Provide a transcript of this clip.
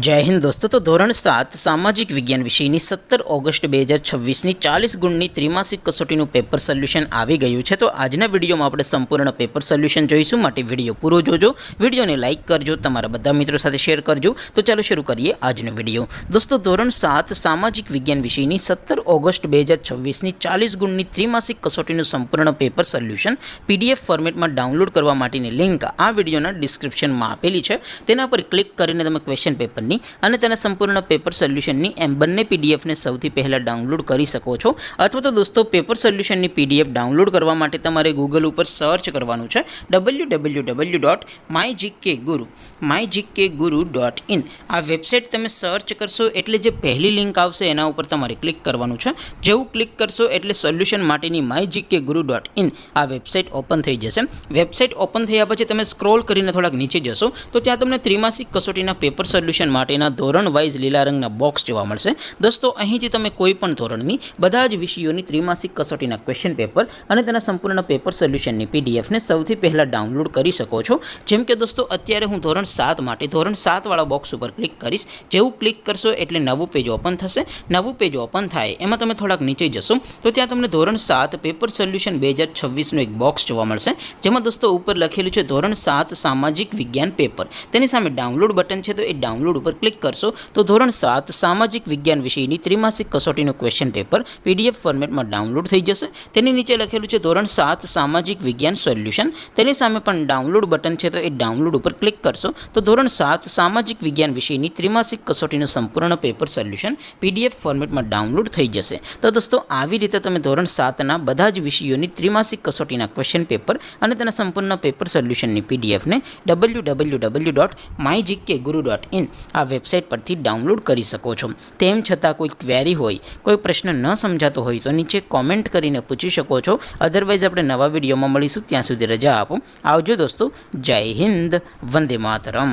जय हिंद दोस्तों। तो धोरण 7 सामाजिक विज्ञान विषयની 17 ઓગસ્ટ 2026ની 40 ગુણની ત્રિમાસિક કસોટીનું પેપર સોલ્યુશન આવી ગયું છે। તો આજના વિડીયોમાં આપણે સંપૂર્ણ પેપર સોલ્યુશન જોઈશું, માટે વિડીયો પૂરો જોજો, વિડીયોને લાઇક કરજો, તમારા બધા મિત્રો સાથે શેર કરજો। તો ચાલો શરૂ કરીએ આજનો વિડીયો। દોસ્તો ધોરણ 7 સામાજિક વિજ્ઞાન વિષયની 17 ઓગસ્ટ 2026ની 40 ગુણની ત્રિમાસિક કસોટીનું સંપૂર્ણ પેપર સોલ્યુશન પીડીએફ ફોર્મેટમાં ડાઉનલોડ કરવા માટેની લિંક આ વિડીયોના ડિસ્ક્રિપ્શનમાં આપેલી છે। તેના પર ક્લિક કરીને તમે ક્વેશ્ચન પેપર અને તેના સંપૂર્ણ પેપર સોલ્યુશનની એમ બંને પીડીએફને સૌથી પહેલાં ડાઉનલોડ કરી શકો છો। અથવા તો દોસ્તો પેપર સોલ્યુશનની પીડીએફ ડાઉનલોડ કરવા માટે તમારે ગૂગલ ઉપર સર્ચ કરવાનું છે www.mygkguru.in। આ વેબસાઇટ તમે સર્ચ કરશો એટલે જે પહેલી લિંક આવશે એના ઉપર તમારે ક્લિક કરવાનું છે। જેવું ક્લિક કરશો એટલે સોલ્યુશન માટેની mygkguru.in આ વેબસાઇટ ઓપન થઈ જશે। વેબસાઇટ ઓપન થયા પછી તમે સ્ક્રોલ કરીને થોડાક નીચે જશો તો ત્યાં તમને ત્રિમાસિક કસોટીના પેપર સોલ્યુશન માટેના ધોરણ વાઇઝ લીલા રંગના બોક્સ જોવા મળશે। દોસ્તો અહીંથી તમે કોઈ પણ ધોરણની બધા જ વિષયોની ત્રિમાસિક કસોટીના ક્વેશ્ચન પેપર અને તેના સંપૂર્ણ પેપર સોલ્યુશનની પીડીએફને સૌથી પહેલાં ડાઉનલોડ કરી શકો છો। જેમ કે દોસ્તો અત્યારે હું ધોરણ 7 માટે ધોરણ 7 વાળા બોક્સ ઉપર ક્લિક કરીશ। જેવું ક્લિક કરશો એટલે નવું પેજ ઓપન થશે। નવું પેજ ઓપન થાય એમાં તમે થોડાક નીચે જશો તો ત્યાં તમને ધોરણ 7 પેપર સોલ્યુશન 2026નું એક બોક્સ જોવા મળશે, જેમાં દોસ્તો ઉપર લખેલું છે ધોરણ 7 સામાજિક વિજ્ઞાન પેપર। તેની સામે ડાઉનલોડ બટન છે, તો એ ડાઉનલોડ ઉપર ક્લિક કરશો તો ધોરણ 7 સામાજિક વિજ્ઞાન વિષયની ત્રિમાસિક કસોટીનું ક્વેશ્ચન પેપર પીડીએફ ફોર્મેટમાં ડાઉનલોડ થઈ જશે। તેની નીચે લખેલું છે ધોરણ 7 સામાજિક વિજ્ઞાન સોલ્યુશન। તેની સામે પણ ડાઉનલોડ બટન છે, તો એ ડાઉનલોડ ઉપર ક્લિક કરશો તો ધોરણ 7 સામાજિક વિજ્ઞાન વિષયની ત્રિમાસિક કસોટીનું સંપૂર્ણ પેપર સોલ્યુશન પીડીએફ ફોર્મેટમાં ડાઉનલોડ થઈ જશે। તો દોસ્તો આવી રીતે તમે ધોરણ 7ના બધા જ વિષયોની ત્રિમાસિક કસોટીના ક્વેશ્ચન પેપર અને તેના સંપૂર્ણ પેપર સોલ્યુશનની પીડીએફને www.mygkguru.in આ વેબસાઇટ પરથી ડાઉનલોડ કરી શકો છો। તેમ છતાં કોઈ ક્વેરી હોય, કોઈ પ્રશ્ન ન સમજાતો હોય તો નીચે કોમેન્ટ કરીને પૂછી શકો છો। અધરવાઇઝ આપણે નવા વિડીયોમાં મળીશું, ત્યાં સુધી રજા આપો। આવજો દોસ્તો, જય હિન્દ, વંદે માતરમ।